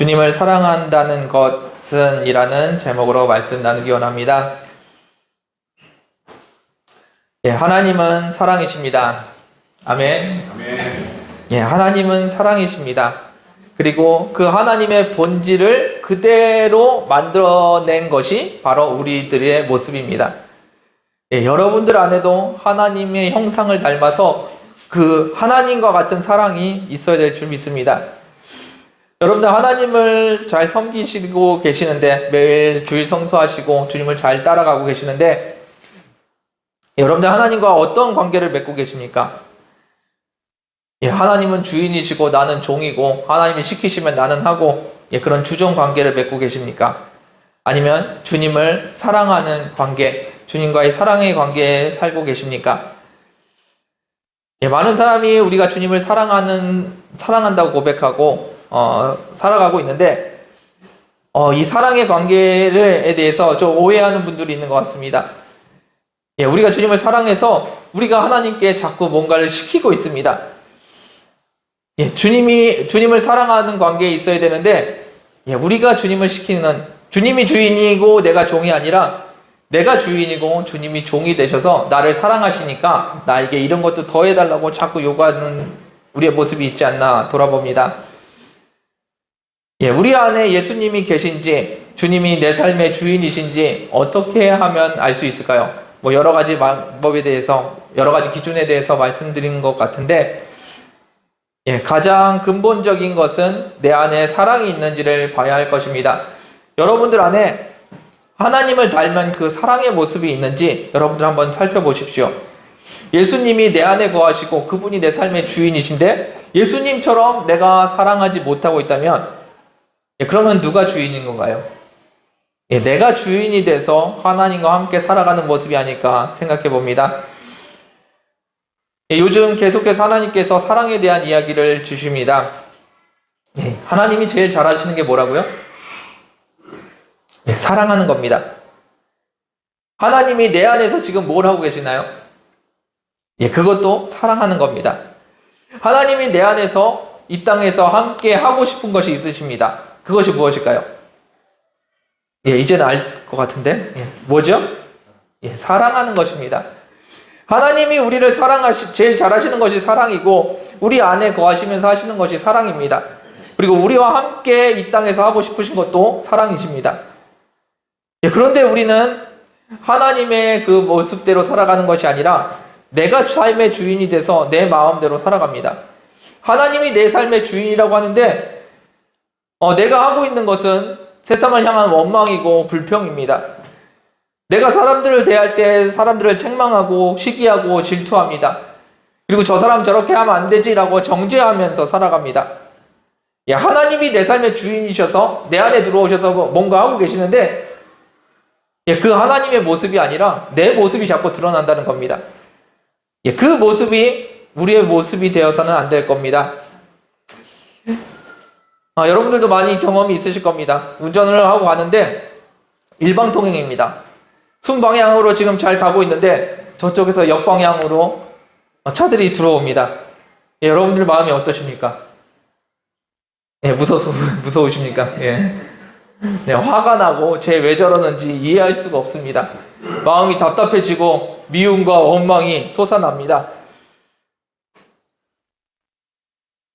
주님을 사랑한다는 것은 이라는 제목으로 말씀 나누기 원합니다. 하나님은 사랑이십니다. 아멘. 하나님은 사랑이십니다. 그리고 그 하나님의 본질을 그대로 만들어낸 것이 바로 우리들의 모습입니다. 여러분들 안에도 하나님의 형상을 닮아서 그 하나님과 같은 사랑이 있어야 될 줄 믿습니다. 여러분들 하나님을 잘 섬기시고 계시는데, 매일 주일 성수하시고 주님을 잘 따라가고 계시는데, 여러분들 하나님과 어떤 관계를 맺고 계십니까? 하나님은 주인이시고 나는 종이고 하나님이 시키시면 나는 하고 그런 주종 관계를 맺고 계십니까? 아니면 주님을 사랑하는 관계, 주님과의 사랑의 관계에 살고 계십니까? 많은 사람이 우리가 주님을 사랑한다고 고백하고 살아가고 있는데 이 사랑의 관계에 대해서 좀 오해하는 분들이 있는 것 같습니다. 우리가 주님을 사랑해서 우리가 하나님께 자꾸 뭔가를 시키고 있습니다. 주님을 사랑하는 관계에 있어야 되는데, 우리가 주님을 시키는, 주님이 주인이고 내가 종이 아니라 내가 주인이고 주님이 종이 되셔서 나를 사랑하시니까 나에게 이런 것도 더 해달라고 자꾸 요구하는 우리의 모습이 있지 않나 돌아봅니다. 우리 안에 예수님이 계신지, 주님이 내 삶의 주인이신지 어떻게 하면 알 수 있을까요? 여러 가지 방법에 대해서, 여러 가지 기준에 대해서 말씀드린 것 같은데, 가장 근본적인 것은 내 안에 사랑이 있는지를 봐야 할 것입니다. 여러분들 안에 하나님을 닮은 그 사랑의 모습이 있는지 여러분들 한번 살펴보십시오. 예수님이 내 안에 거하시고 그분이 내 삶의 주인이신데 예수님처럼 내가 사랑하지 못하고 있다면 그러면 누가 주인인 건가요? 내가 주인이 돼서 하나님과 함께 살아가는 모습이 아닐까 생각해 봅니다. 요즘 계속해서 하나님께서 사랑에 대한 이야기를 주십니다. 하나님이 제일 잘하시는 게 뭐라고요? 사랑하는 겁니다. 하나님이 내 안에서 지금 뭘 하고 계시나요? 그것도 사랑하는 겁니다. 하나님이 내 안에서 이 땅에서 함께 하고 싶은 것이 있으십니다. 그것이 무엇일까요? 이제는 알 것 같은데 뭐죠? 사랑하는 것입니다. 하나님이 우리를 제일 잘하시는 것이 사랑이고 우리 안에 거하시면서 하시는 것이 사랑입니다. 그리고 우리와 함께 이 땅에서 하고 싶으신 것도 사랑이십니다. 그런데 우리는 하나님의 그 모습대로 살아가는 것이 아니라 내가 삶의 주인이 돼서 내 마음대로 살아갑니다. 하나님이 내 삶의 주인이라고 하는데 내가 하고 있는 것은 세상을 향한 원망이고 불평입니다. 내가 사람들을 대할 때 사람들을 책망하고 시기하고 질투합니다. 그리고 저 사람 저렇게 하면 안 되지라고 정죄하면서 살아갑니다. 하나님이 내 삶의 주인이셔서 내 안에 들어오셔서 뭔가 하고 계시는데 그 하나님의 모습이 아니라 내 모습이 자꾸 드러난다는 겁니다. 그 모습이 우리의 모습이 되어서는 안 될 겁니다. 여러분들도 많이 경험이 있으실 겁니다. 운전을 하고 가는데 일방통행입니다. 순방향으로 지금 잘 가고 있는데 저쪽에서 역방향으로 차들이 들어옵니다. 여러분들 마음이 어떠십니까? 무서우십니까? 화가 나고 쟤 왜 저러는지 이해할 수가 없습니다. 마음이 답답해지고 미움과 원망이 솟아납니다.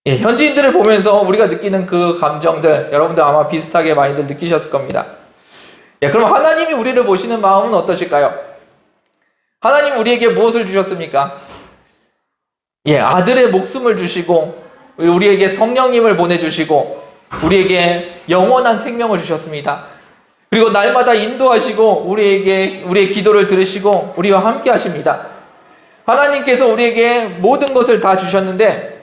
현지인들을 보면서 우리가 느끼는 그 감정들 여러분들 아마 비슷하게 많이들 느끼셨을 겁니다. 그럼 하나님이 우리를 보시는 마음은 어떠실까요? 하나님 우리에게 무엇을 주셨습니까? 아들의 목숨을 주시고 우리에게 성령님을 보내주시고 우리에게 영원한 생명을 주셨습니다. 그리고 날마다 인도하시고 우리의 기도를 들으시고 우리와 함께 하십니다. 하나님께서 우리에게 모든 것을 다 주셨는데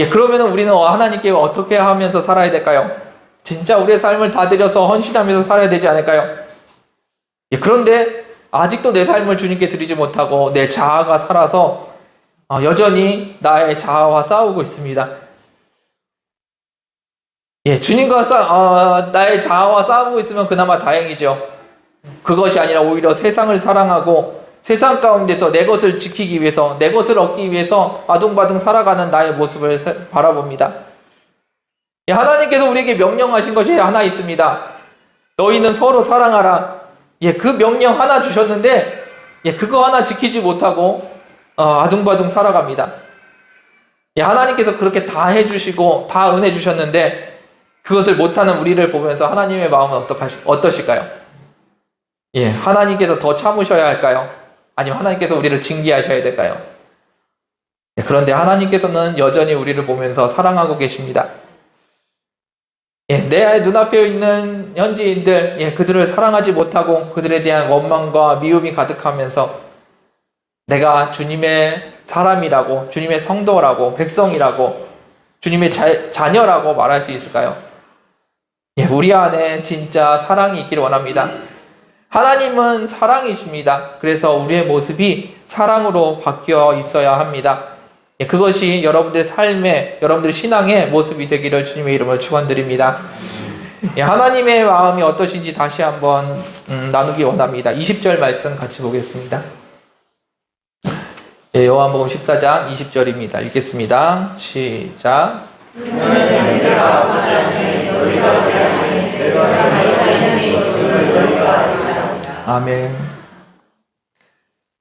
그러면 우리는 하나님께 어떻게 하면서 살아야 될까요? 진짜 우리의 삶을 다 드려서 헌신하면서 살아야 되지 않을까요? 그런데 아직도 내 삶을 주님께 드리지 못하고 내 자아가 살아서 여전히 나의 자아와 싸우고 있습니다. 주님과 나의 자아와 싸우고 있으면 그나마 다행이죠. 그것이 아니라 오히려 세상을 사랑하고 세상 가운데서 내 것을 지키기 위해서, 내 것을 얻기 위해서 아둥바둥 살아가는 나의 모습을 바라봅니다. 하나님께서 우리에게 명령하신 것이 하나 있습니다. 너희는 서로 사랑하라. 그 명령 하나 주셨는데 그거 하나 지키지 못하고 아둥바둥 살아갑니다. 하나님께서 그렇게 다 해주시고 다 은혜 주셨는데 그것을 못하는 우리를 보면서 하나님의 마음은 어떠실까요? 하나님께서 더 참으셔야 할까요? 아니면 하나님께서 우리를 징계하셔야 될까요? 그런데 하나님께서는 여전히 우리를 보면서 사랑하고 계십니다. 내 눈앞에 있는 현지인들, 그들을 사랑하지 못하고 그들에 대한 원망과 미움이 가득하면서 내가 주님의 사람이라고, 주님의 성도라고, 백성이라고, 주님의 자녀라고 말할 수 있을까요? 우리 안에 진짜 사랑이 있기를 원합니다. 하나님은 사랑이십니다. 그래서 우리의 모습이 사랑으로 바뀌어 있어야 합니다. 그것이 여러분들의 삶의, 여러분들의 신앙의 모습이 되기를 주님의 이름으로 축원드립니다. 하나님의 마음이 어떠신지 다시 한번 나누기 원합니다. 20절 말씀 같이 보겠습니다. 요한복음 14장 20절입니다. 읽겠습니다. 시작. 아멘.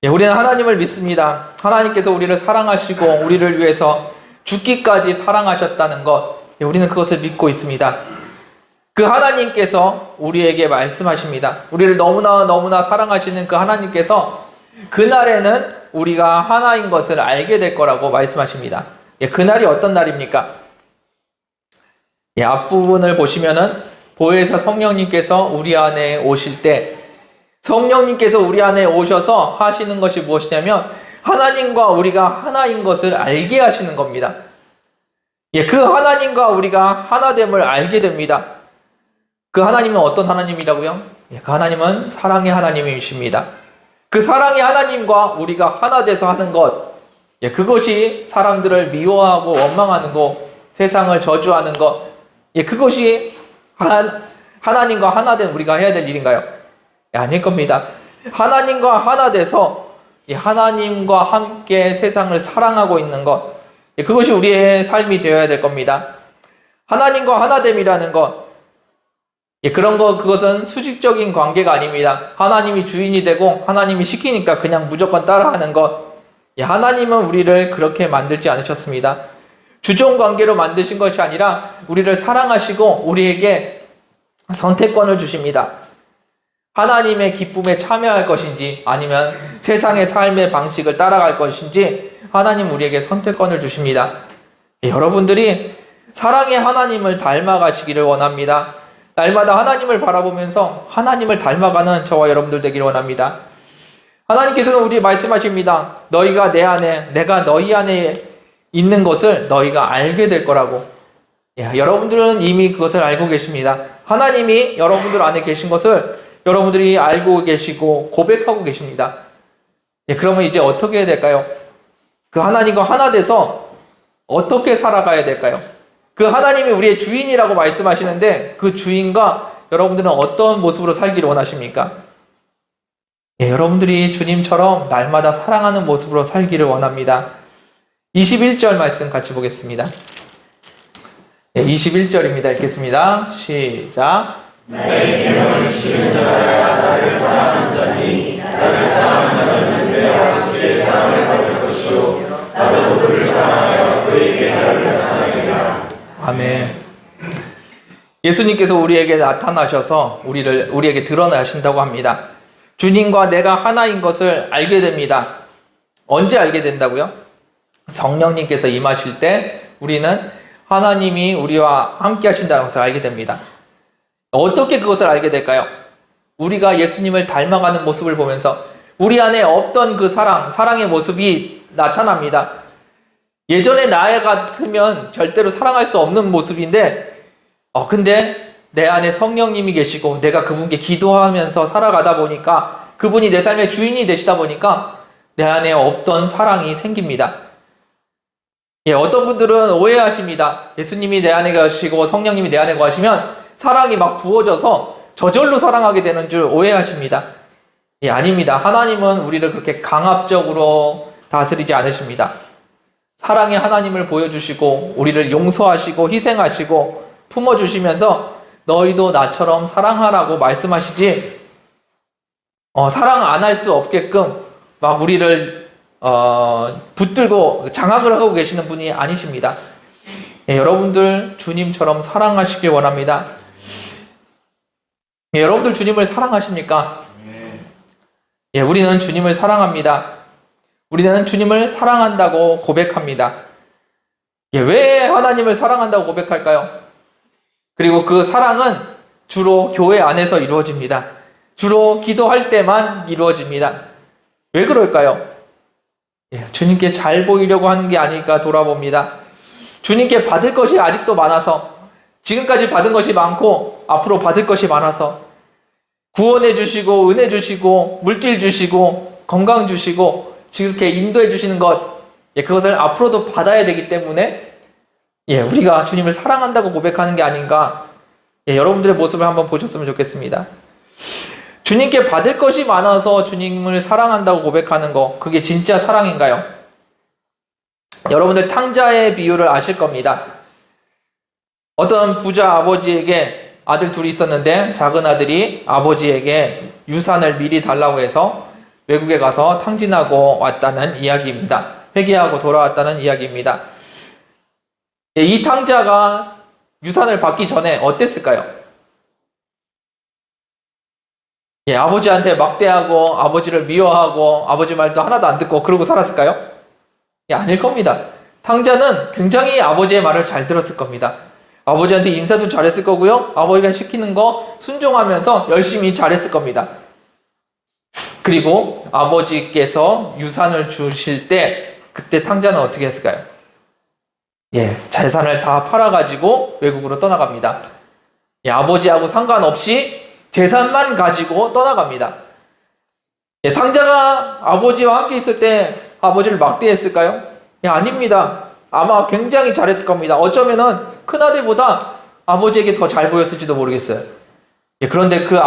우리는 하나님을 믿습니다. 하나님께서 우리를 사랑하시고 우리를 위해서 죽기까지 사랑하셨다는 것, 우리는 그것을 믿고 있습니다. 그 하나님께서 우리에게 말씀하십니다. 우리를 너무나 사랑하시는 그 하나님께서 그날에는 우리가 하나인 것을 알게 될 거라고 말씀하십니다. 그날이 어떤 날입니까? 앞부분을 보시면은 보혜사 성령님께서 우리 안에 오실 때, 성령님께서 우리 안에 오셔서 하시는 것이 무엇이냐면 하나님과 우리가 하나인 것을 알게 하시는 겁니다. 그 하나님과 우리가 하나됨을 알게 됩니다. 그 하나님은 어떤 하나님이라고요? 그 하나님은 사랑의 하나님이십니다. 그 사랑의 하나님과 우리가 하나 돼서 하는 것, 그것이 사람들을 미워하고 원망하는 것, 세상을 저주하는 것, 그것이 하나님과 하나 된 우리가 해야 될 일인가요? 아닐 겁니다. 하나님과 하나 돼서 하나님과 함께 세상을 사랑하고 있는 것, 그것이 우리의 삶이 되어야 될 겁니다. 하나님과 하나됨이라는 것, 그것은 수직적인 관계가 아닙니다. 하나님이 주인이 되고 하나님이 시키니까 그냥 무조건 따라하는 것, 하나님은 우리를 그렇게 만들지 않으셨습니다. 주종 관계로 만드신 것이 아니라 우리를 사랑하시고 우리에게 선택권을 주십니다. 하나님의 기쁨에 참여할 것인지 아니면 세상의 삶의 방식을 따라갈 것인지 하나님 우리에게 선택권을 주십니다. 여러분들이 사랑의 하나님을 닮아가시기를 원합니다. 날마다 하나님을 바라보면서 하나님을 닮아가는 저와 여러분들 되기를 원합니다. 하나님께서는 우리 말씀하십니다. 너희가 내 안에, 내가 너희 안에 있는 것을 너희가 알게 될 거라고. 여러분들은 이미 그것을 알고 계십니다. 하나님이 여러분들 안에 계신 것을 여러분들이 알고 계시고 고백하고 계십니다. 그러면 이제 어떻게 해야 될까요? 그 하나님과 하나 돼서 어떻게 살아가야 될까요? 그 하나님이 우리의 주인이라고 말씀하시는데 그 주인과 여러분들은 어떤 모습으로 살기를 원하십니까? 여러분들이 주님처럼 날마다 사랑하는 모습으로 살기를 원합니다. 21절 말씀 같이 보겠습니다. 21절입니다. 읽겠습니다. 시작. 나의 계명을 지키는 자야 나를 사랑하는 자니 나를 사랑하는 자는 내가 그의 사랑을 받을 것이요 나도 그를 사랑하여 그에게 나를 나타내리라. 아멘. 예수님께서 우리에게 나타나셔서 우리에게 드러나신다고 합니다. 주님과 내가 하나인 것을 알게 됩니다. 언제 알게 된다고요? 성령님께서 임하실 때 우리는 하나님이 우리와 함께 하신다는 것을 알게 됩니다. 어떻게 그것을 알게 될까요? 우리가 예수님을 닮아가는 모습을 보면서 우리 안에 없던 그 사랑의 모습이 나타납니다. 예전에 나 같으면 절대로 사랑할 수 없는 모습인데 근데 내 안에 성령님이 계시고 내가 그분께 기도하면서 살아가다 보니까 그분이 내 삶의 주인이 되시다 보니까 내 안에 없던 사랑이 생깁니다. 어떤 분들은 오해하십니다. 예수님이 내 안에 계시고 성령님이 내 안에 거하시면 사랑이 막 부어져서 저절로 사랑하게 되는 줄 오해하십니다. 아닙니다. 하나님은 우리를 그렇게 강압적으로 다스리지 않으십니다. 사랑의 하나님을 보여주시고 우리를 용서하시고 희생하시고 품어주시면서 너희도 나처럼 사랑하라고 말씀하시지, 사랑 안 할 수 없게끔 막 우리를 붙들고 장악을 하고 계시는 분이 아니십니다. 예, 여러분들 주님처럼 사랑하시길 원합니다. 예, 여러분들 주님을 사랑하십니까? 예, 우리는 주님을 사랑합니다. 우리는 주님을 사랑한다고 고백합니다. 예, 왜 하나님을 사랑한다고 고백할까요? 그리고 그 사랑은 주로 교회 안에서 이루어집니다. 주로 기도할 때만 이루어집니다. 왜 그럴까요? 예, 주님께 잘 보이려고 하는 게 아닐까 돌아봅니다. 주님께 받을 것이 아직도 많아서, 지금까지 받은 것이 많고 앞으로 받을 것이 많아서, 구원해 주시고 은혜 주시고 물질 주시고 건강 주시고 이렇게 인도해 주시는 것, 그것을 앞으로도 받아야 되기 때문에 우리가 주님을 사랑한다고 고백하는 게 아닌가, 여러분들의 모습을 한번 보셨으면 좋겠습니다. 주님께 받을 것이 많아서 주님을 사랑한다고 고백하는 거, 그게 진짜 사랑인가요? 여러분들 탕자의 비유를 아실 겁니다. 어떤 부자 아버지에게 아들 둘이 있었는데 작은 아들이 아버지에게 유산을 미리 달라고 해서 외국에 가서 탕진하고 왔다는 이야기입니다. 회개하고 돌아왔다는 이야기입니다. 이 탕자가 유산을 받기 전에 어땠을까요? 아버지한테 막대하고 아버지를 미워하고 아버지 말도 하나도 안 듣고 그러고 살았을까요? 아닐 겁니다. 탕자는 굉장히 아버지의 말을 잘 들었을 겁니다. 아버지한테 인사도 잘했을 거고요. 아버지가 시키는 거 순종하면서 열심히 잘했을 겁니다. 그리고 아버지께서 유산을 주실 때 그때 탕자는 어떻게 했을까요? 재산을 다 팔아가지고 외국으로 떠나갑니다. 아버지하고 상관없이 재산만 가지고 떠나갑니다. 탕자가 아버지와 함께 있을 때 아버지를 막대했을까요? 아닙니다. 아마 굉장히 잘했을 겁니다. 어쩌면은 큰아들보다 아버지에게 더 잘 보였을지도 모르겠어요. 그런데 그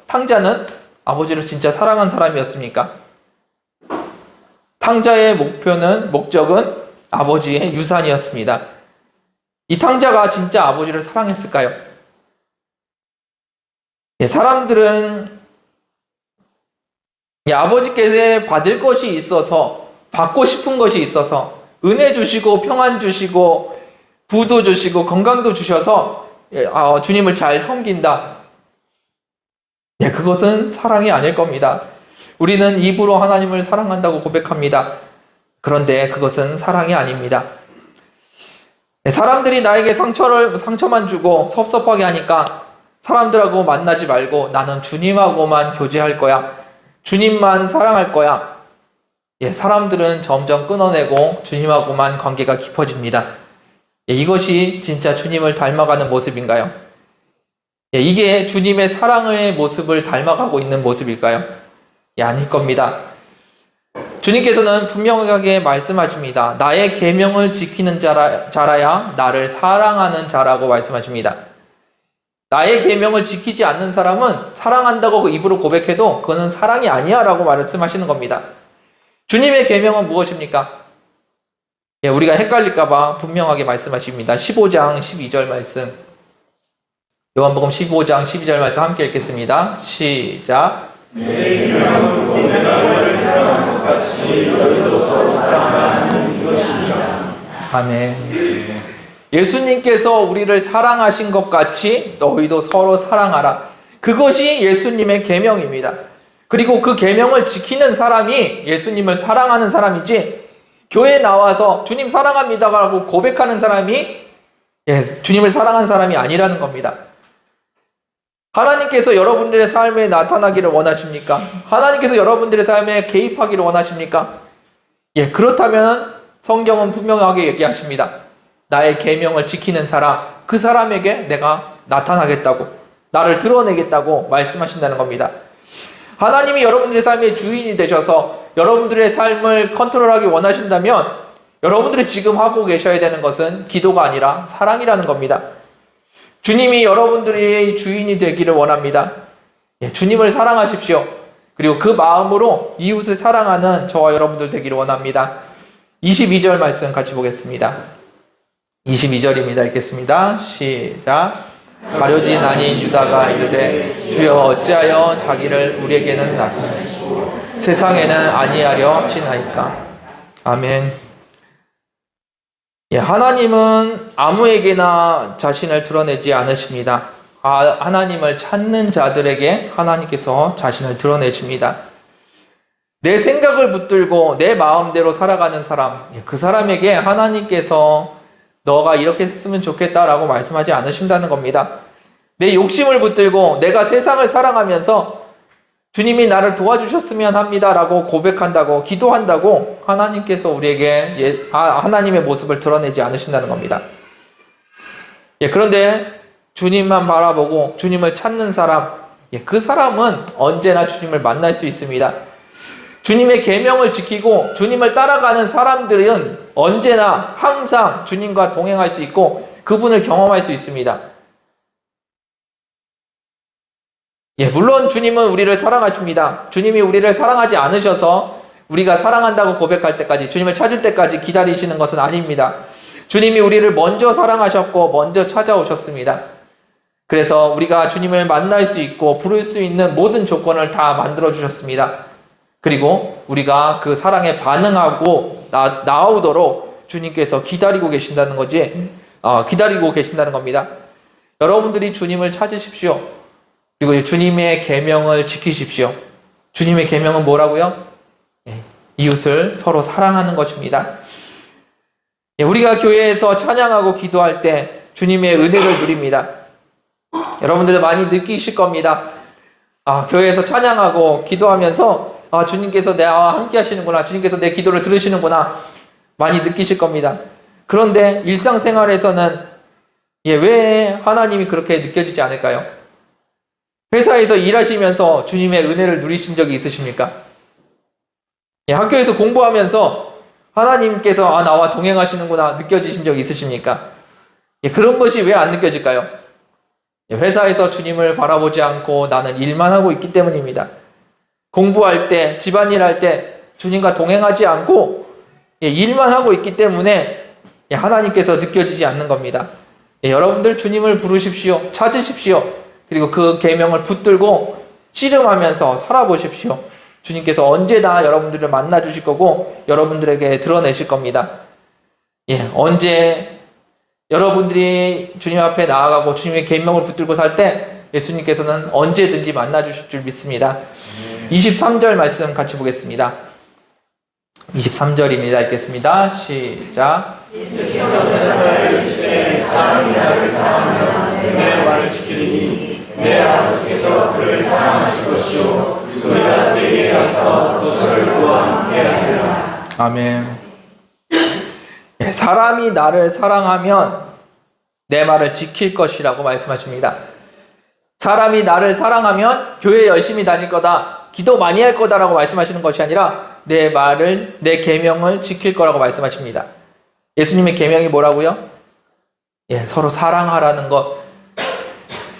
탕자는 아버지를 진짜 사랑한 사람이었습니까? 탕자의 목적은 아버지의 유산이었습니다. 이 탕자가 진짜 아버지를 사랑했을까요? 사람들은 아버지께서 받을 것이 있어서, 받고 싶은 것이 있어서, 은혜 주시고 평안 주시고 부도 주시고 건강도 주셔서 주님을 잘 섬긴다. 그것은 사랑이 아닐 겁니다. 우리는 입으로 하나님을 사랑한다고 고백합니다. 그런데 그것은 사랑이 아닙니다. 사람들이 나에게 상처만 주고 섭섭하게 하니까 사람들하고 만나지 말고 나는 주님하고만 교제할 거야. 주님만 사랑할 거야. 사람들은 점점 끊어내고 주님하고만 관계가 깊어집니다. 이것이 진짜 주님을 닮아가는 모습인가요? 이게 주님의 사랑의 모습을 닮아가고 있는 모습일까요? 아닐 겁니다. 주님께서는 분명하게 말씀하십니다. 나의 계명을 지키는 자라야 나를 사랑하는 자라고 말씀하십니다. 나의 계명을 지키지 않는 사람은 사랑한다고 입으로 고백해도 그거는 사랑이 아니야 라고 말씀하시는 겁니다. 주님의 계명은 무엇입니까? 우리가 헷갈릴까봐 분명하게 말씀하십니다. 15장 12절 말씀, 요한복음 15장 12절 말씀 함께 읽겠습니다. 시작. 아멘. 예수님께서 우리를 사랑하신 것 같이 너희도 서로 사랑하라. 그것이 예수님의 계명입니다. 그리고 그 계명을 지키는 사람이 예수님을 사랑하는 사람이지, 교회에 나와서 주님 사랑합니다 라고 고백하는 사람이 주님을 사랑하는 사람이 아니라는 겁니다. 하나님께서 여러분들의 삶에 나타나기를 원하십니까? 하나님께서 여러분들의 삶에 개입하기를 원하십니까? 그렇다면 성경은 분명하게 얘기하십니다. 나의 계명을 지키는 사람, 그 사람에게 내가 나타나겠다고, 나를 드러내겠다고 말씀하신다는 겁니다. 하나님이 여러분들의 삶의 주인이 되셔서 여러분들의 삶을 컨트롤하기 원하신다면 여러분들이 지금 하고 계셔야 되는 것은 기도가 아니라 사랑이라는 겁니다. 주님이 여러분들의 주인이 되기를 원합니다. 주님을 사랑하십시오. 그리고 그 마음으로 이웃을 사랑하는 저와 여러분들 되기를 원합니다. 22절 말씀 같이 보겠습니다. 22절입니다. 읽겠습니다. 시작. 가룟진 아닌 유다가 이르되 주여 어찌하여 자기를 우리에게는 나타내시고 세상에는 아니하려 하시나이까. 아멘. 하나님은 아무에게나 자신을 드러내지 않으십니다. 하나님을 찾는 자들에게 하나님께서 자신을 드러내십니다. 내 생각을 붙들고 내 마음대로 살아가는 사람, 그 사람에게 하나님께서 너가 이렇게 했으면 좋겠다라고 말씀하지 않으신다는 겁니다. 내 욕심을 붙들고 내가 세상을 사랑하면서 주님이 나를 도와주셨으면 합니다라고 고백한다고 기도한다고 하나님께서 우리에게 하나님의 모습을 드러내지 않으신다는 겁니다. 그런데 주님만 바라보고 주님을 찾는 사람, 그 사람은 언제나 주님을 만날 수 있습니다. 주님의 계명을 지키고 주님을 따라가는 사람들은 언제나 항상 주님과 동행할 수 있고 그분을 경험할 수 있습니다. 물론 주님은 우리를 사랑하십니다. 주님이 우리를 사랑하지 않으셔서 우리가 사랑한다고 고백할 때까지, 주님을 찾을 때까지 기다리시는 것은 아닙니다. 주님이 우리를 먼저 사랑하셨고 먼저 찾아오셨습니다. 그래서 우리가 주님을 만날 수 있고 부를 수 있는 모든 조건을 다 만들어 주셨습니다. 그리고 우리가 그 사랑에 반응하고 나오도록 주님께서 기다리고 계신다는 거지, 기다리고 계신다는 겁니다. 여러분들이 주님을 찾으십시오. 그리고 주님의 계명을 지키십시오. 주님의 계명은 뭐라고요? 이웃을 서로 사랑하는 것입니다. 우리가 교회에서 찬양하고 기도할 때 주님의 은혜를 누립니다. 여러분들도 많이 느끼실 겁니다. 교회에서 찬양하고 기도하면서 주님께서 나와 함께 하시는구나, 주님께서 내 기도를 들으시는구나 많이 느끼실 겁니다. 그런데 일상생활에서는 왜 하나님이 그렇게 느껴지지 않을까요? 회사에서 일하시면서 주님의 은혜를 누리신 적이 있으십니까? 학교에서 공부하면서 하나님께서 나와 동행하시는구나 느껴지신 적이 있으십니까? 그런 것이 왜 안 느껴질까요? 회사에서 주님을 바라보지 않고 나는 일만 하고 있기 때문입니다. 공부할 때, 집안일 할 때 주님과 동행하지 않고 일만 하고 있기 때문에 하나님께서 느껴지지 않는 겁니다. 여러분들 주님을 부르십시오. 찾으십시오. 그리고 그 계명을 붙들고 씨름하면서 살아보십시오. 주님께서 언제나 여러분들을 만나 주실 거고 여러분들에게 드러내실 겁니다. 언제 여러분들이 주님 앞에 나아가고 주님의 계명을 붙들고 살 때 예수님께서는 언제든지 만나 주실 줄 믿습니다. 23절 말씀 같이 보겠습니다. 23절입니다. 읽겠습니다. 시작. 내 말을 지키니 내 아버지께서 그를 사랑하실 것이요 그가 내게 가서 그를 또한 함께 하리라. 아멘. 사람이 나를 사랑하면 내 말을 지킬 것이라고 말씀하십니다. 사람이 나를 사랑하면 교회 열심히 다닐 거다, 기도 많이 할 거다라고 말씀하시는 것이 아니라 내 말을, 내 계명을 지킬 거라고 말씀하십니다. 예수님의 계명이 뭐라고요? 서로 사랑하라는 것.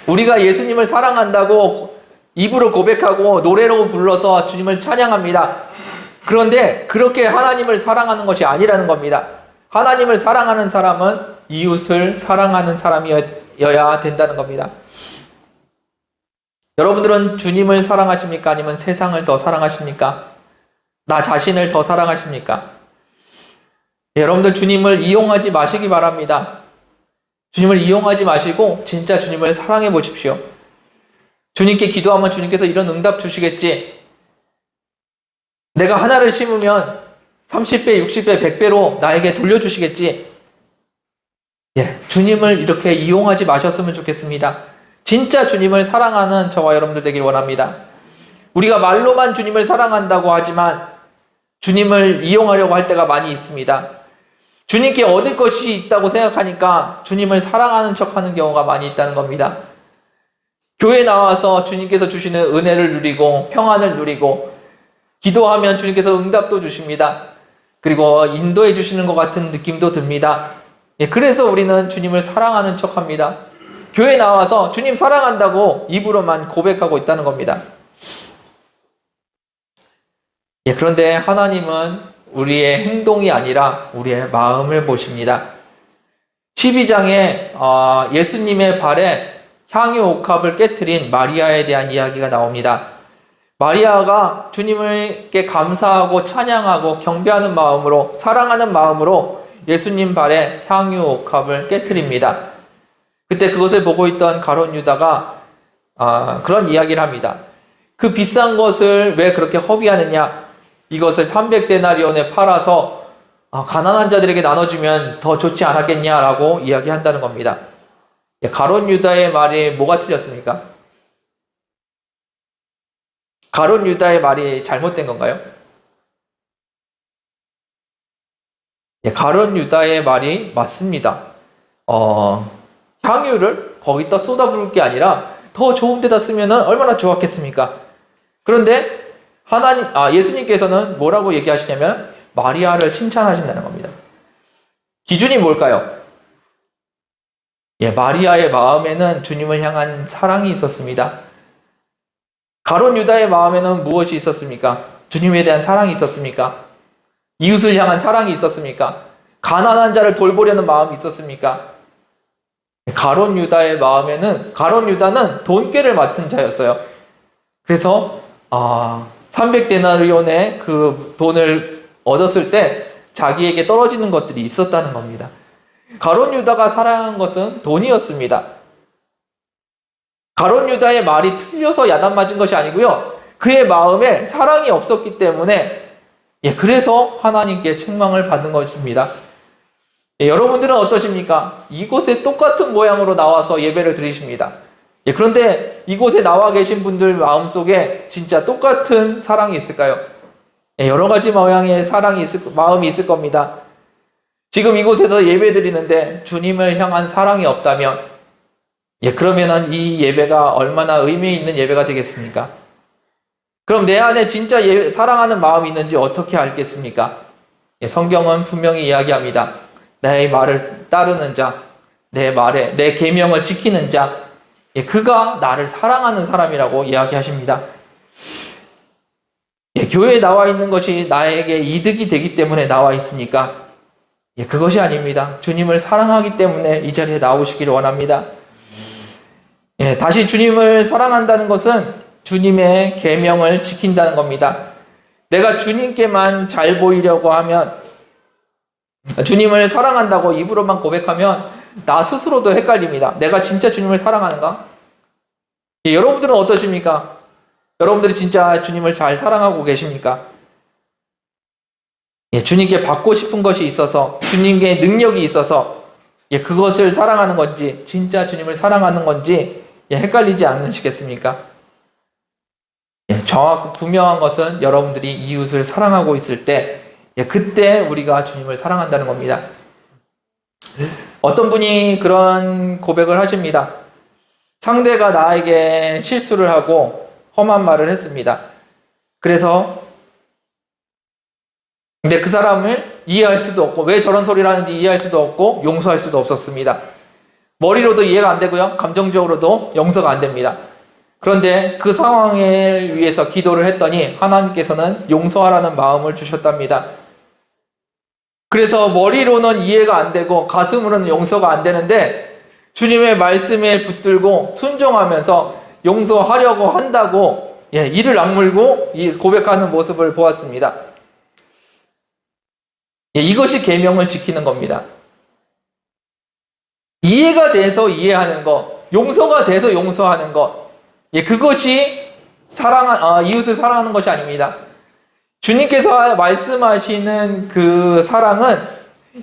우리가 예수님을 사랑한다고 입으로 고백하고 노래로 불러서 주님을 찬양합니다. 그런데 그렇게 하나님을 사랑하는 것이 아니라는 겁니다. 하나님을 사랑하는 사람은 이웃을 사랑하는 사람이어야 된다는 겁니다. 여러분들은 주님을 사랑하십니까? 아니면 세상을 더 사랑하십니까? 나 자신을 더 사랑하십니까? 여러분들 주님을 이용하지 마시기 바랍니다. 주님을 이용하지 마시고 진짜 주님을 사랑해 보십시오. 주님께 기도하면 주님께서 이런 응답 주시겠지. 내가 하나를 심으면 30배, 60배, 100배로 나에게 돌려주시겠지. 주님을 이렇게 이용하지 마셨으면 좋겠습니다. 진짜 주님을 사랑하는 저와 여러분들 되길 원합니다. 우리가 말로만 주님을 사랑한다고 하지만 주님을 이용하려고 할 때가 많이 있습니다. 주님께 얻을 것이 있다고 생각하니까 주님을 사랑하는 척하는 경우가 많이 있다는 겁니다. 교회 나와서 주님께서 주시는 은혜를 누리고 평안을 누리고 기도하면 주님께서 응답도 주십니다. 그리고 인도해 주시는 것 같은 느낌도 듭니다. 그래서 우리는 주님을 사랑하는 척합니다. 교회 나와서 주님 사랑한다고 입으로만 고백하고 있다는 겁니다. 그런데 하나님은 우리의 행동이 아니라 우리의 마음을 보십니다. 12장에 예수님의 발에 향유 옥합을 깨트린 마리아에 대한 이야기가 나옵니다. 마리아가 주님께 감사하고 찬양하고 경배하는 마음으로, 사랑하는 마음으로 예수님 발에 향유 옥합을 깨트립니다. 그때 그것을 보고 있던 가룟 유다가 그런 이야기를 합니다. 그 비싼 것을 왜 그렇게 허비하느냐? 이것을 300데나리온에 팔아서 가난한 자들에게 나눠주면 더 좋지 않았겠냐라고 이야기한다는 겁니다. 가룟 유다의 말이 뭐가 틀렸습니까? 가룟 유다의 말이 잘못된 건가요? 가룟 유다의 말이 맞습니다. 향유를 거기다 쏟아부을 게 아니라 더 좋은 데다 쓰면 얼마나 좋았겠습니까? 그런데 예수님께서는 뭐라고 얘기하시냐면 마리아를 칭찬하신다는 겁니다. 기준이 뭘까요? 마리아의 마음에는 주님을 향한 사랑이 있었습니다. 가룟 유다의 마음에는 무엇이 있었습니까? 주님에 대한 사랑이 있었습니까? 이웃을 향한 사랑이 있었습니까? 가난한 자를 돌보려는 마음이 있었습니까? 가룟 유다의 마음에는, 가룟 유다는 돈꾀를 맡은 자였어요. 그래서 300데나리온의 그 돈을 얻었을 때 자기에게 떨어지는 것들이 있었다는 겁니다. 가룟 유다가 사랑한 것은 돈이었습니다. 가룟 유다의 말이 틀려서 야단 맞은 것이 아니고요. 그의 마음에 사랑이 없었기 때문에 그래서 하나님께 책망을 받는 것입니다. 여러분들은 어떠십니까? 이곳에 똑같은 모양으로 나와서 예배를 드리십니다. 그런데 이곳에 나와 계신 분들 마음속에 진짜 똑같은 사랑이 있을까요? 여러 가지 모양의 마음이 있을 겁니다. 지금 이곳에서 예배 드리는데 주님을 향한 사랑이 없다면 그러면은 이 예배가 얼마나 의미 있는 예배가 되겠습니까? 그럼 내 안에 진짜 사랑하는 마음이 있는지 어떻게 알겠습니까? 성경은 분명히 이야기합니다. 내 말을 따르는 자, 내 계명을 지키는 자, 그가 나를 사랑하는 사람이라고 이야기하십니다. 교회에 나와 있는 것이 나에게 이득이 되기 때문에 나와 있습니까? 그것이 아닙니다. 주님을 사랑하기 때문에 이 자리에 나오시기를 원합니다. 다시 주님을 사랑한다는 것은 주님의 계명을 지킨다는 겁니다. 내가 주님께만 잘 보이려고 하면, 주님을 사랑한다고 입으로만 고백하면 나 스스로도 헷갈립니다. 내가 진짜 주님을 사랑하는가? 여러분들은 어떠십니까? 여러분들이 진짜 주님을 잘 사랑하고 계십니까? 주님께 받고 싶은 것이 있어서, 주님께 능력이 있어서 그것을 사랑하는 건지, 진짜 주님을 사랑하는 건지 헷갈리지 않으시겠습니까? 정확고 분명한 것은 여러분들이 이웃을 사랑하고 있을 때 그때 우리가 주님을 사랑한다는 겁니다. 어떤 분이 그런 고백을 하십니다. 상대가 나에게 실수를 하고 험한 말을 했습니다. 근데 그 사람을 이해할 수도 없고, 왜 저런 소리를 하는지 이해할 수도 없고 용서할 수도 없었습니다. 머리로도 이해가 안 되고요, 감정적으로도 용서가 안 됩니다. 그런데 그 상황을 위해서 기도를 했더니 하나님께서는 용서하라는 마음을 주셨답니다. 그래서 머리로는 이해가 안 되고 가슴으로는 용서가 안 되는데 주님의 말씀에 붙들고 순종하면서 용서하려고 한다고 이를 악물고 고백하는 모습을 보았습니다. 이것이 계명을 지키는 겁니다. 이해가 돼서 이해하는 것, 용서가 돼서 용서하는 것, 그것이 이웃을 사랑하는 것이 아닙니다. 주님께서 말씀하시는 그 사랑은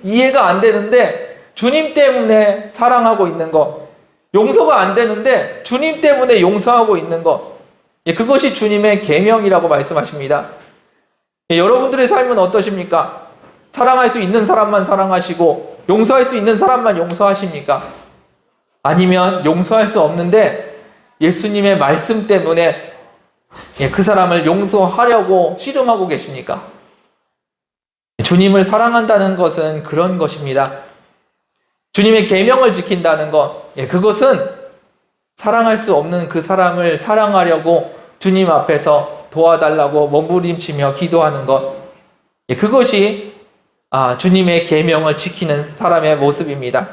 이해가 안 되는데 주님 때문에 사랑하고 있는 것, 용서가 안 되는데 주님 때문에 용서하고 있는 것, 그것이 주님의 계명이라고 말씀하십니다. 여러분들의 삶은 어떠십니까? 사랑할 수 있는 사람만 사랑하시고 용서할 수 있는 사람만 용서하십니까? 아니면 용서할 수 없는데 예수님의 말씀 때문에 그 사람을 용서하려고 씨름하고 계십니까? 주님을 사랑한다는 것은 그런 것입니다. 주님의 계명을 지킨다는 것, 그것은 사랑할 수 없는 그 사람을 사랑하려고 주님 앞에서 도와달라고 몸부림치며 기도하는 것, 그것이 주님의 계명을 지키는 사람의 모습입니다.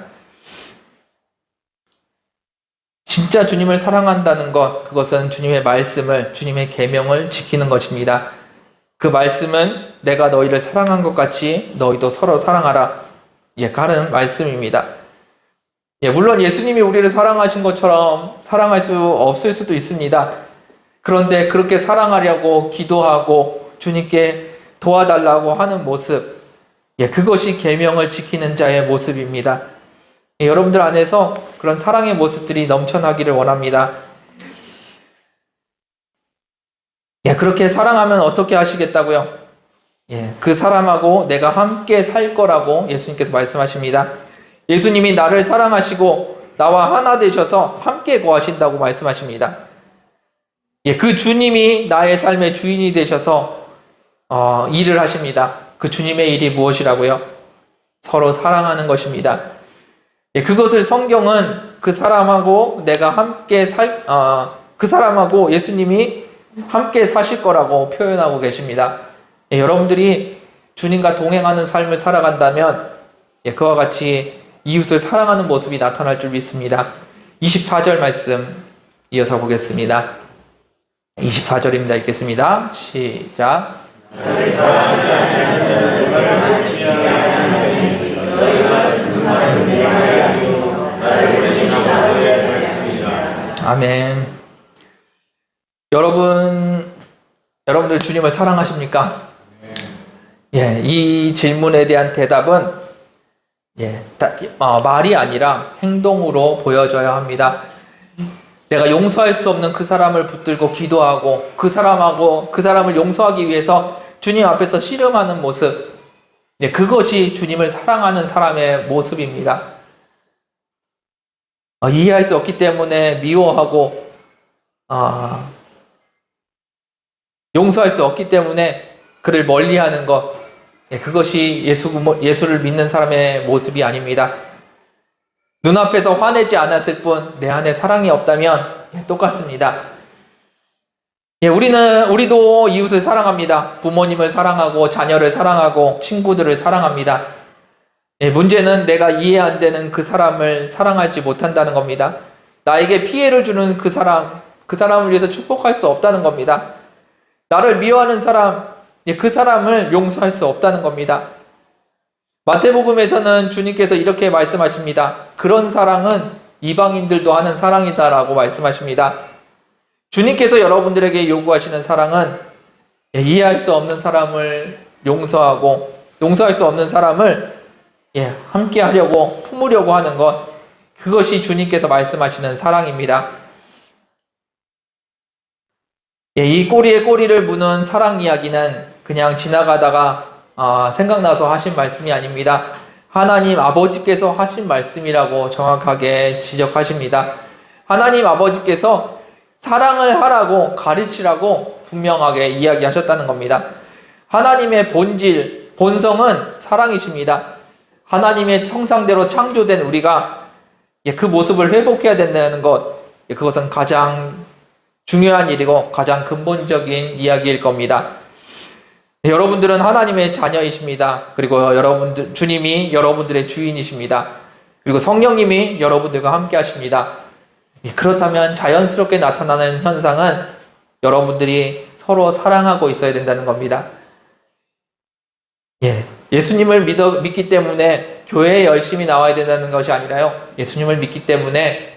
진짜 주님을 사랑한다는 것, 그것은 주님의 말씀을, 주님의 계명을 지키는 것입니다. 그 말씀은 내가 너희를 사랑한 것 같이 너희도 서로 사랑하라. 하는 말씀입니다. 물론 예수님이 우리를 사랑하신 것처럼 사랑할 수 없을 수도 있습니다. 그런데 그렇게 사랑하려고 기도하고 주님께 도와달라고 하는 모습, 그것이 계명을 지키는 자의 모습입니다. 여러분들 안에서 그런 사랑의 모습들이 넘쳐나기를 원합니다. 그렇게 사랑하면 어떻게 하시겠다고요? 그 사람하고 내가 함께 살 거라고 예수님께서 말씀하십니다. 예수님이 나를 사랑하시고 나와 하나 되셔서 함께 거하신다고 말씀하십니다. 그 주님이 나의 삶의 주인이 되셔서 일을 하십니다. 그 주님의 일이 무엇이라고요? 서로 사랑하는 것입니다. 그것을 성경은 그 사람하고 내가 함께 그 사람하고 예수님이 함께 사실 거라고 표현하고 계십니다. 여러분들이 주님과 동행하는 삶을 살아간다면 그와 같이 이웃을 사랑하는 모습이 나타날 줄 믿습니다. 24절 말씀 이어서 보겠습니다. 24절입니다. 읽겠습니다. 시작. 아멘. 여러분들 주님을 사랑하십니까? 이 질문에 대한 대답은 말이 아니라 행동으로 보여져야 합니다. 내가 용서할 수 없는 그 사람을 붙들고 기도하고 그 사람을 용서하기 위해서 주님 앞에서 씨름하는 모습, 그것이 주님을 사랑하는 사람의 모습입니다. 이해할 수 없기 때문에 미워하고 용서할 수 없기 때문에 그를 멀리하는 것, 그것이 예수를 믿는 사람의 모습이 아닙니다. 눈앞에서 화내지 않았을 뿐 내 안에 사랑이 없다면 똑같습니다. 우리도 이웃을 사랑합니다. 부모님을 사랑하고 자녀를 사랑하고 친구들을 사랑합니다. 문제는 내가 이해 안 되는 그 사람을 사랑하지 못한다는 겁니다. 나에게 피해를 주는 그 사람을 위해서 축복할 수 없다는 겁니다. 나를 미워하는 사람, 그 사람을 용서할 수 없다는 겁니다. 마태복음에서는 주님께서 이렇게 말씀하십니다. 그런 사랑은 이방인들도 하는 사랑이다라고 말씀하십니다. 주님께서 여러분들에게 요구하시는 사랑은 이해할 수 없는 사람을 용서하고 용서할 수 없는 사람을 함께 하려고 품으려고 하는 것, 그것이 주님께서 말씀하시는 사랑입니다. 이 꼬리에 꼬리를 무는 사랑 이야기는 그냥 지나가다가 생각나서 하신 말씀이 아닙니다. 하나님 아버지께서 하신 말씀이라고 정확하게 지적하십니다. 하나님 아버지께서 사랑을 하라고 가르치라고 분명하게 이야기하셨다는 겁니다. 하나님의 본성은 사랑이십니다. 하나님의 형상대로 창조된 우리가 그 모습을 회복해야 된다는 것, 그것은 가장 중요한 일이고 가장 근본적인 이야기일 겁니다. 여러분들은 하나님의 자녀이십니다. 그리고 주님이 여러분들의 주인이십니다. 그리고 성령님이 여러분들과 함께 하십니다. 그렇다면 자연스럽게 나타나는 현상은 여러분들이 서로 사랑하고 있어야 된다는 겁니다. 예수님을 믿기 때문에 교회에 열심히 나와야 된다는 것이 아니라요. 예수님을 믿기 때문에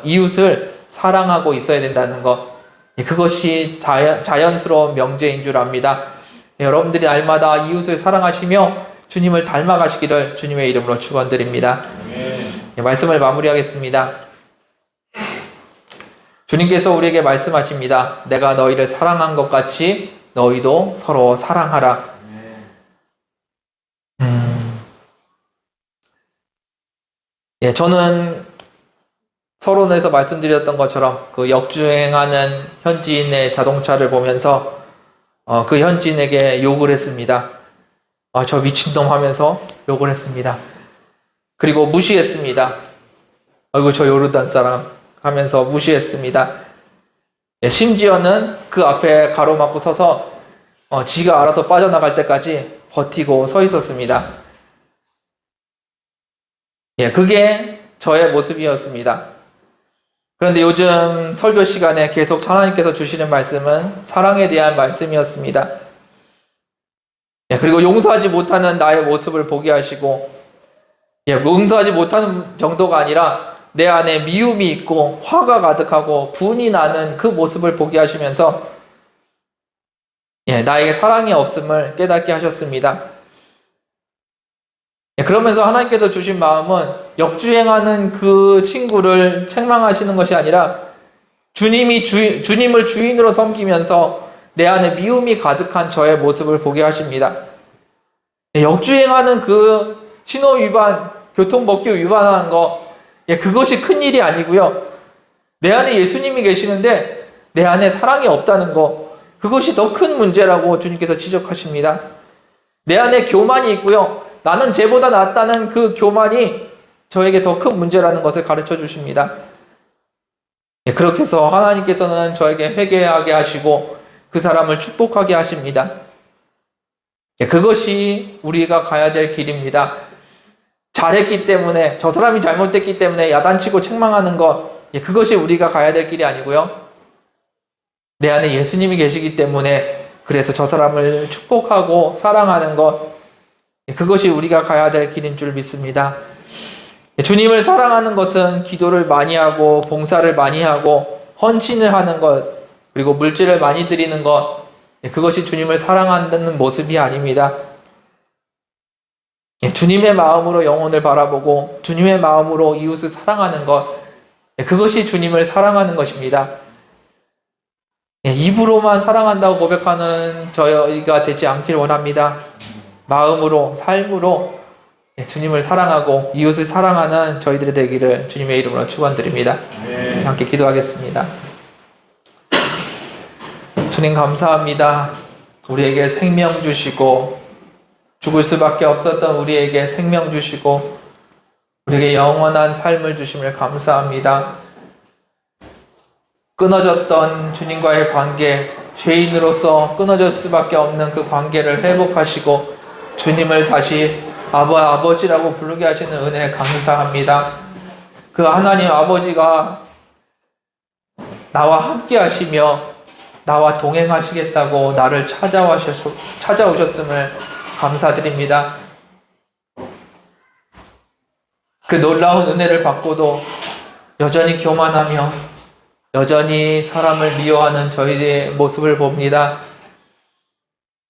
이웃을 사랑하고 있어야 된다는 것. 그것이 자연스러운 명제인 줄 압니다. 여러분들이 날마다 이웃을 사랑하시며 주님을 닮아가시기를 주님의 이름으로 축원드립니다. 말씀을 마무리하겠습니다. 주님께서 우리에게 말씀하십니다. 내가 너희를 사랑한 것 같이 너희도 서로 사랑하라. 저는 서론에서 말씀드렸던 것처럼 그 역주행하는 현지인의 자동차를 보면서 그 현지인에게 욕을 했습니다. 저 미친놈 하면서 욕을 했습니다. 그리고 무시했습니다. 아이고 저 요르단 사람 하면서 무시했습니다. 심지어는 그 앞에 가로막고 서서 지가 알아서 빠져나갈 때까지 버티고 서 있었습니다. 그게 저의 모습이었습니다. 그런데 요즘 설교 시간에 계속 하나님께서 주시는 말씀은 사랑에 대한 말씀이었습니다. 그리고 용서하지 못하는 나의 모습을 보게 하시고, 용서하지 못하는 정도가 아니라 내 안에 미움이 있고 화가 가득하고 분이 나는 그 모습을 보게 하시면서 나에게 사랑이 없음을 깨닫게 하셨습니다. 그러면서 하나님께서 주신 마음은 역주행하는 그 친구를 책망하시는 것이 아니라 주님을 주인으로 섬기면서 내 안에 미움이 가득한 저의 모습을 보게 하십니다. 역주행하는 그 신호 위반, 교통법규 위반하는 거, 그것이 큰 일이 아니고요. 내 안에 예수님이 계시는데 내 안에 사랑이 없다는 거, 그것이 더 큰 문제라고 주님께서 지적하십니다. 내 안에 교만이 있고요. 나는 쟤보다 낫다는 그 교만이 저에게 더 큰 문제라는 것을 가르쳐 주십니다. 그렇게 해서 하나님께서는 저에게 회개하게 하시고 그 사람을 축복하게 하십니다. 그것이 우리가 가야 될 길입니다. 잘했기 때문에, 저 사람이 잘못됐기 때문에 야단치고 책망하는 것, 그것이 우리가 가야 될 길이 아니고요. 내 안에 예수님이 계시기 때문에 그래서 저 사람을 축복하고 사랑하는 것, 그것이 우리가 가야 될 길인 줄 믿습니다. 주님을 사랑하는 것은 기도를 많이 하고 봉사를 많이 하고 헌신을 하는 것, 그리고 물질을 많이 드리는 것, 그것이 주님을 사랑한다는 모습이 아닙니다. 주님의 마음으로 영혼을 바라보고 주님의 마음으로 이웃을 사랑하는 것, 그것이 주님을 사랑하는 것입니다. 입으로만 사랑한다고 고백하는 저희가 되지 않기를 원합니다. 마음으로, 삶으로 주님을 사랑하고 이웃을 사랑하는 저희들이 되기를 주님의 이름으로 축원드립니다. 함께 기도하겠습니다. 주님 감사합니다. 우리에게 생명 주시고 죽을 수밖에 없었던 우리에게 생명 주시고 우리에게 영원한 삶을 주심을 감사합니다. 끊어졌던 주님과의 관계, 죄인으로서 끊어질 수밖에 없는 그 관계를 회복하시고 주님을 다시 아버지라고 부르게 하시는 은혜에 감사합니다. 그 하나님 아버지가 나와 함께 하시며 나와 동행하시겠다고 나를 찾아오셨음을 감사드립니다. 그 놀라운 은혜를 받고도 여전히 교만하며 여전히 사람을 미워하는 저희의 모습을 봅니다.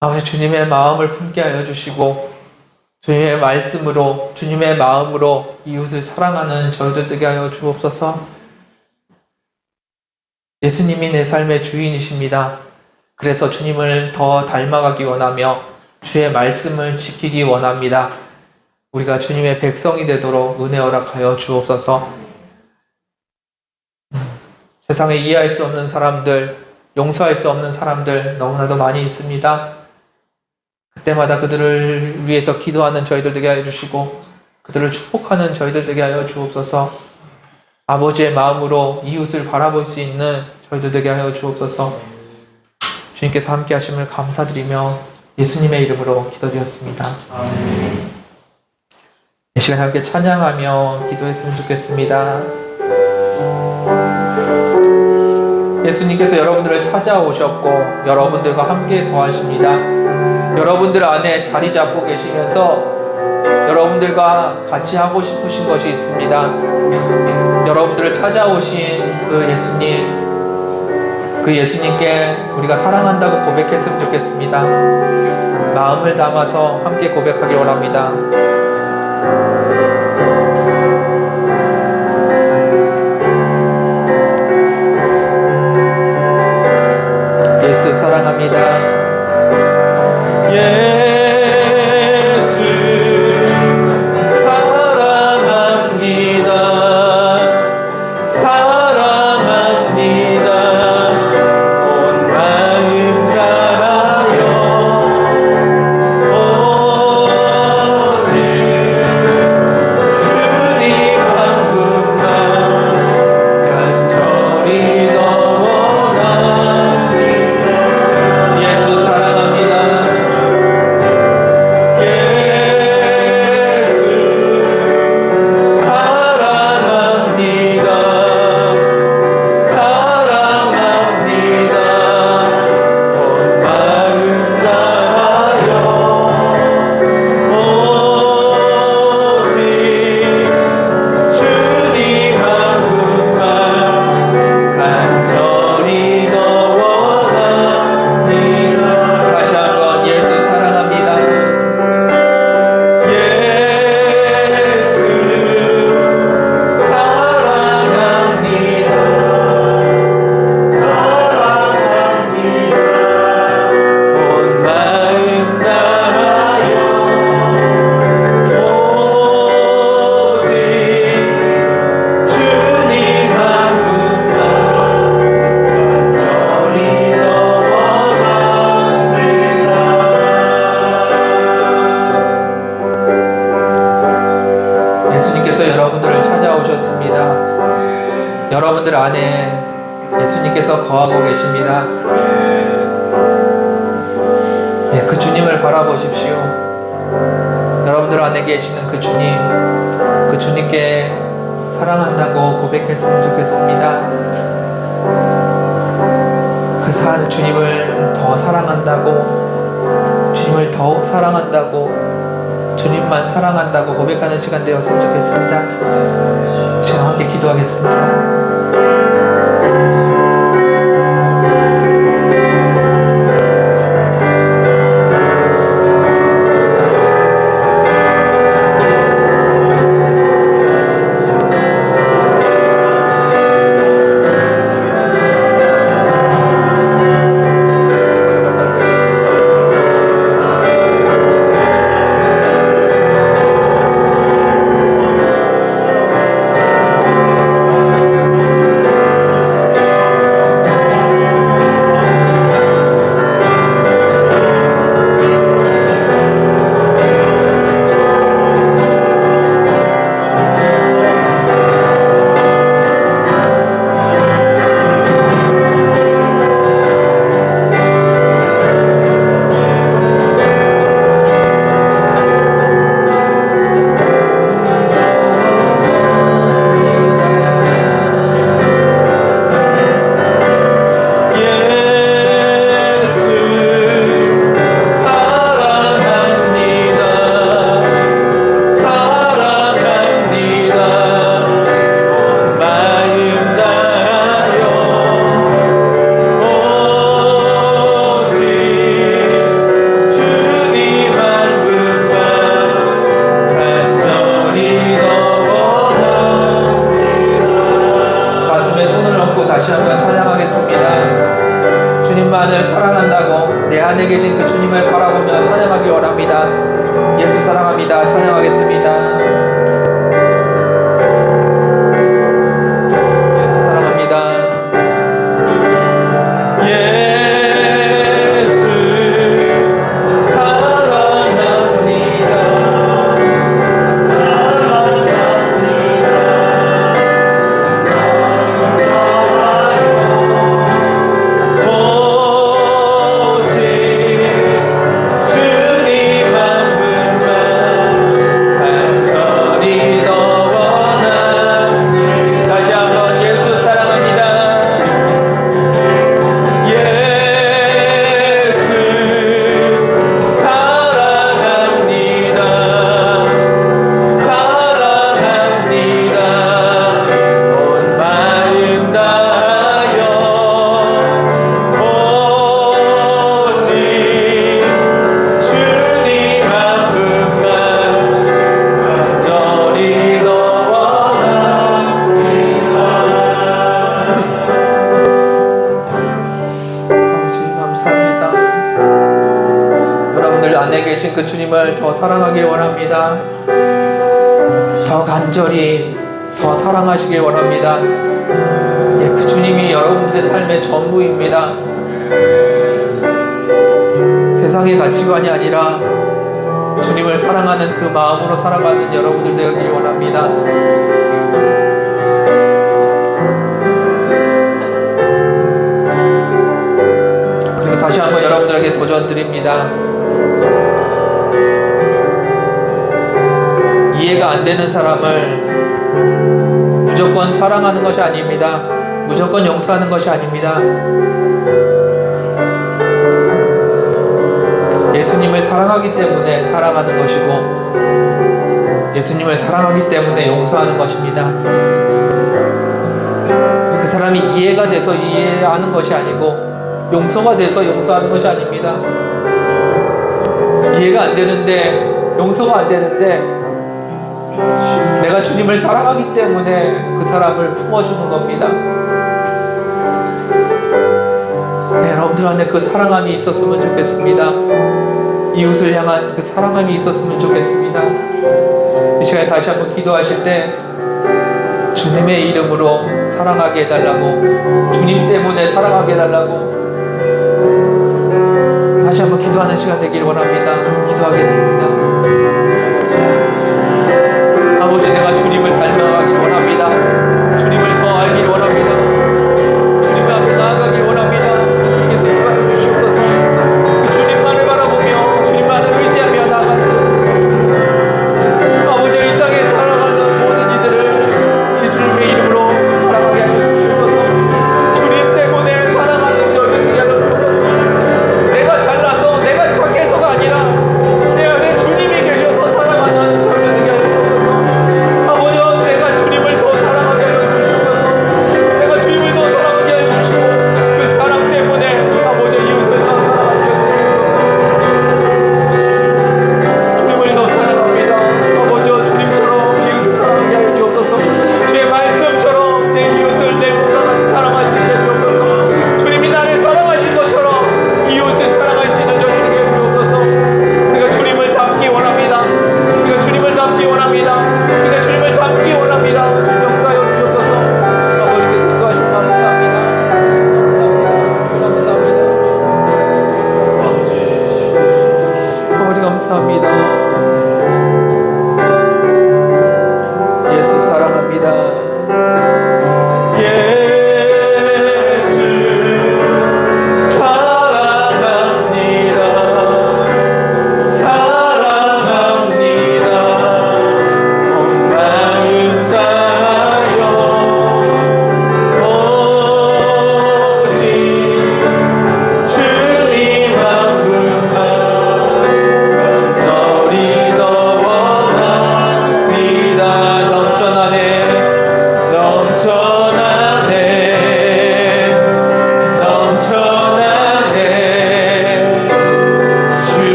아버지, 주님의 마음을 품게 하여 주시고 주님의 말씀으로, 주님의 마음으로 이웃을 사랑하는 저희들 되게 하여 주옵소서. 예수님이 내 삶의 주인이십니다. 그래서 주님을 더 닮아가기 원하며 주의 말씀을 지키기 원합니다. 우리가 주님의 백성이 되도록 은혜 허락하여 주옵소서. 세상에 이해할 수 없는 사람들, 용서할 수 없는 사람들 너무나도 많이 있습니다. 그때마다 그들을 위해서 기도하는 저희들 되게 하여 주시고 그들을 축복하는 저희들 되게 하여 주옵소서. 아버지의 마음으로 이웃을 바라볼 수 있는 저희들 되게 하여 주옵소서. 주님께서 함께 하심을 감사드리며 예수님의 이름으로 기도드렸습니다. 이 시간 함께 찬양하며 기도했으면 좋겠습니다. 예수님께서 여러분들을 찾아오셨고 여러분들과 함께 거하십니다. 여러분들 안에 자리 잡고 계시면서 여러분들과 같이 하고 싶으신 것이 있습니다. 여러분들을 찾아오신 그 예수님께 우리가 사랑한다고 고백했으면 좋겠습니다. 마음을 담아서 함께 고백하길 원합니다. 예수 사랑합니다. 예수 사랑합니다. 사랑합니다. 온 마음 다하여 오직 주님 한 분만 간절히 원합니다. 예수 사랑합니다. 주님께서 여러분들을 찾아오셨습니다. 여러분들 안에 예수님께서 거하고 계십니다. 그 주님을 바라보십시오. 여러분들 안에 계시는 그 주님께 사랑한다고 고백했으면 좋겠습니다. 그 주님을 더 사랑한다고, 주님을 더욱 사랑한다고, 주님만 사랑한다고 고백하는 시간 되었으면 좋겠습니다. 제가 함께 기도하겠습니다. 주님만을 사랑한다고 내 안에 계신 그 주님을 바라보며 찬양하기 원합니다. 예수 사랑합니다. 찬양하겠습니다. 예수 사랑합니다. 예수 사랑합니다. 안에 계신 그 주님을 더 사랑하길 원합니다. 더 간절히 더 사랑하시길 원합니다. 그 주님이 여러분들의 삶의 전부입니다. 세상의 가치관이 아니라 주님을 사랑하는 그 마음으로 살아가는 여러분들 되길 원합니다. 그리고 다시 한번 여러분들에게 도전 드립니다. 이해가 안 되는 사람을 무조건 사랑하는 것이 아닙니다. 무조건 용서하는 것이 아닙니다. 예수님을 사랑하기 때문에 사랑하는 것이고, 예수님을 사랑하기 때문에 용서하는 것입니다. 그 사람이 이해가 돼서 이해하는 것이 아니고, 용서가 돼서 용서하는 것이 아닙니다. 이해가 안 되는데, 용서가 안 되는데, 내가 주님을 사랑하기 때문에 그 사람을 품어주는 겁니다. 여러분들 안에 그 사랑함이 있었으면 좋겠습니다. 이웃을 향한 그 사랑함이 있었으면 좋겠습니다. 이 시간에 다시 한번 기도하실 때 주님의 이름으로 사랑하게 해달라고, 주님 때문에 사랑하게 해달라고 다시 한번 기도하는 시간 되길 원합니다. 기도하겠습니다. 아버지, 내가 주님을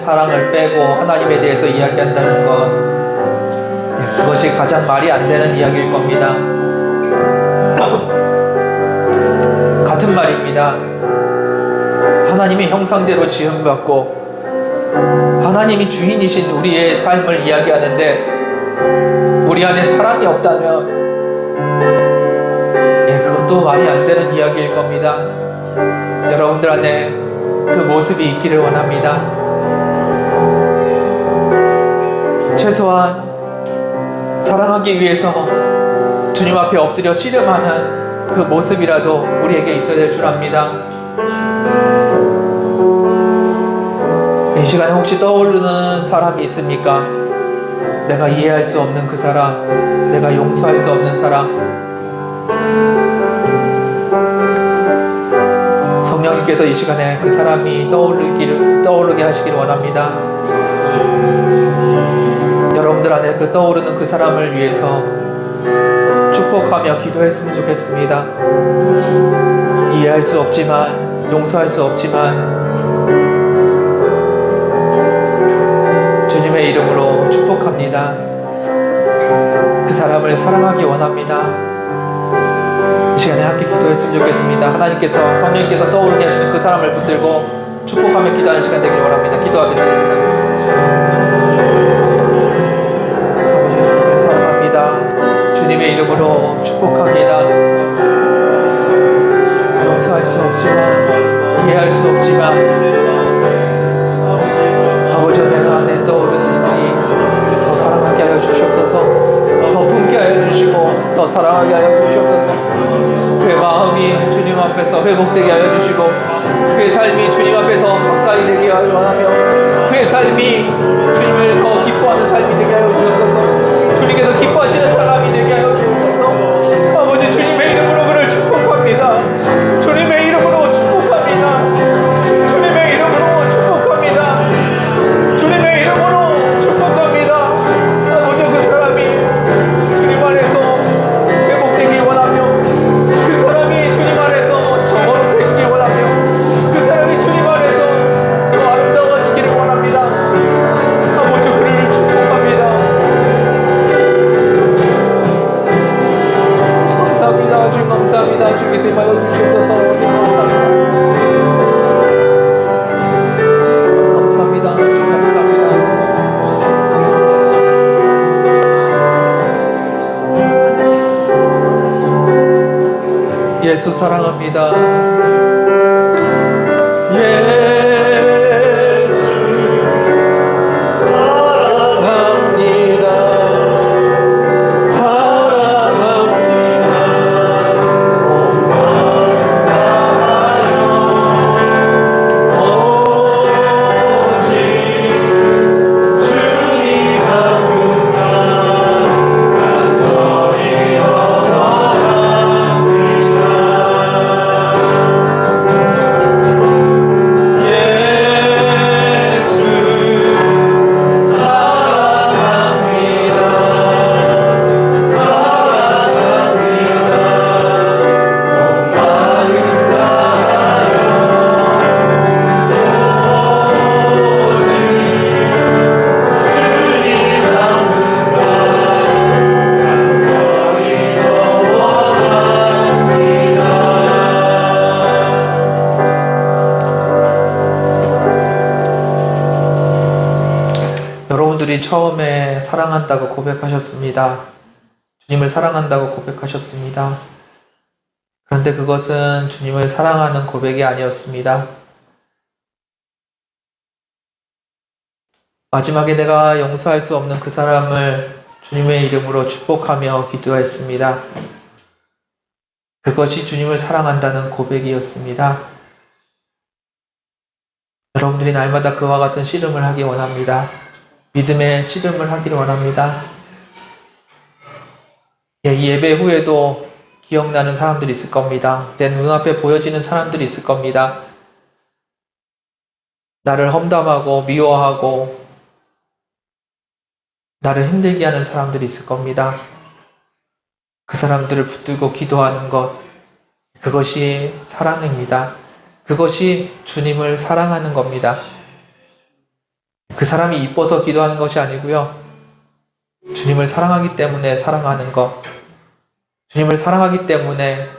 사랑을 빼고 하나님에 대해서 이야기한다는 것, 그것이 가장 말이 안 되는 이야기일 겁니다. 같은 말입니다. 하나님의 형상대로 지음받고 하나님이 주인이신 우리의 삶을 이야기하는데 우리 안에 사랑이 없다면 그것도 말이 안 되는 이야기일 겁니다. 여러분들 안에 그 모습이 있기를 원합니다. 최소한 사랑하기 위해서 주님 앞에 엎드려 씨름하는 그 모습이라도 우리에게 있어야 될 줄 압니다. 이 시간에 혹시 떠오르는 사람이 있습니까? 내가 이해할 수 없는 그 사람, 내가 용서할 수 없는 사람. 성령님께서 이 시간에 그 사람이 떠오르게 하시기를 원합니다. 여러분들 안에 그 떠오르는 그 사람을 위해서 축복하며 기도했으면 좋겠습니다. 이해할 수 없지만, 용서할 수 없지만 주님의 이름으로 축복합니다. 그 사람을 사랑하기 원합니다. 이 시간에 함께 기도했으면 좋겠습니다. 하나님께서, 성령님께서 떠오르게 하시는 그 사람을 붙들고 축복하며 기도하는 시간 되길 원합니다. 기도하겠습니다. 아버지, 주님을 사랑합니다. 주님의 이름으로 축복합니다. 용서할 수 없지만, 이해할 수 없지만, 아버지, 내가 안에 떠오르는 이들이 더 사랑하게 하여 주시옵소서. 더 품게 하여 주시고 더 사랑하게 하여 주시옵소서. 그의 마음이 주님 앞에서 회복되게 하여 주시고 그의 삶이 주님 앞에 더 가까이 되게 하여 원하며 그의 삶이 주님을 더 기뻐하는 삶이 되게 하여 주옵소서. 주님께서 기뻐하시는 사람이 되게 하여 주옵소서. 아버지, 주님의 이름으로 그를 축복합니다. 주님의 이름으로 축복합니다. 주님의 이름으로 축복합니다. 주님의 이름으로 축복합니다. 아버지, 그 사람이 주님 안에서 회복되길 원하며 그 사람이 주님 안에서 더 거룩해지길 원하며 그 사람이 주님 안에서 더 아름다워지기를 원합니다. 아버지, 그를 축복합니다. 감사합니다. 주님 감사합니다. 주님께서 임하여 주시옵소서. 감사합니다. 감사합니다. 주님 감사합니다. 예수 사랑합니다. 예수 사랑합니다. 사랑합니다. 온 마음 다하여 오직 주님 한 분만 간절히 여러분들이 처음에 사랑한다고 고백하셨습니다. 주님을 사랑한다고 고백하셨습니다. 그런데 그것은 주님을 사랑하는 고백이 아니었습니다. 마지막에 내가 용서할 수 없는 그 사람을 주님의 이름으로 축복하며 기도했습니다. 그것이 주님을 사랑한다는 고백이었습니다. 여러분들이 날마다 그와 같은 씨름을 하기 원합니다. 믿음의 씨름을 하기를 원합니다. 이 예배 후에도 기억나는 사람들이 있을 겁니다. 내 눈앞에 보여지는 사람들이 있을 겁니다. 나를 험담하고 미워하고 나를 힘들게 하는 사람들이 있을 겁니다. 그 사람들을 붙들고 기도하는 것, 그것이 사랑입니다. 그것이 주님을 사랑하는 겁니다. 그 사람이 이뻐서 기도하는 것이 아니고요. 주님을 사랑하기 때문에 사랑하는 것, 주님을 사랑하기 때문에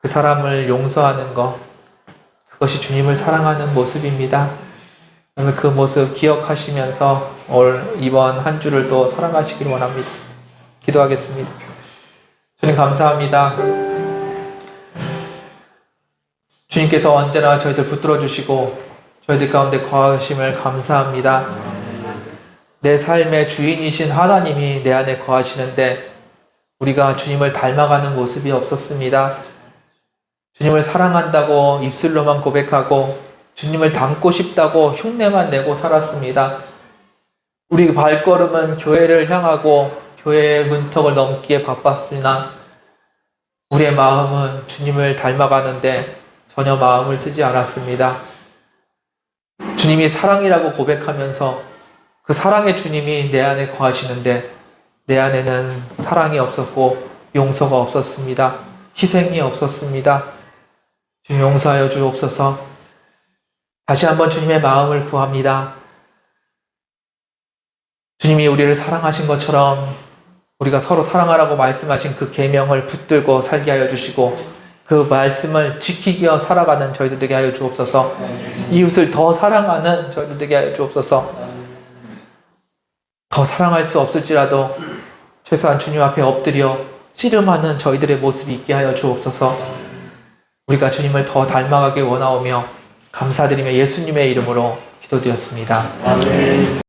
그 사람을 용서하는 것, 그것이 주님을 사랑하는 모습입니다. 그래서 그 모습 기억하시면서 이번 한 주를 또 살아가시길 원합니다. 기도하겠습니다. 주님 감사합니다. 주님께서 언제나 저희들 붙들어 주시고 저희들 가운데 거하심을 감사합니다. 내 삶의 주인이신 하나님이 내 안에 거하시는데 우리가 주님을 닮아가는 모습이 없었습니다. 주님을 사랑한다고 입술로만 고백하고 주님을 닮고 싶다고 흉내만 내고 살았습니다. 우리 발걸음은 교회를 향하고 교회의 문턱을 넘기에 바빴으나 우리의 마음은 주님을 닮아가는데 전혀 마음을 쓰지 않았습니다. 주님이 사랑이라고 고백하면서 그 사랑의 주님이 내 안에 거하시는데 내 안에는 사랑이 없었고 용서가 없었습니다. 희생이 없었습니다. 주님 용서하여 주옵소서. 다시 한번 주님의 마음을 구합니다. 주님이 우리를 사랑하신 것처럼 우리가 서로 사랑하라고 말씀하신 그 계명을 붙들고 살게 하여 주시고 그 말씀을 지키며 살아가는 저희들 되게 하여 주옵소서. 이웃을 더 사랑하는 저희들 되게 하여 주옵소서. 더 사랑할 수 없을지라도 최소한 주님 앞에 엎드려 씨름하는 저희들의 모습이 있게 하여 주옵소서. 우리가 주님을 더 닮아가길 원하오며 감사드리며 예수님의 이름으로 기도드렸습니다. 아멘.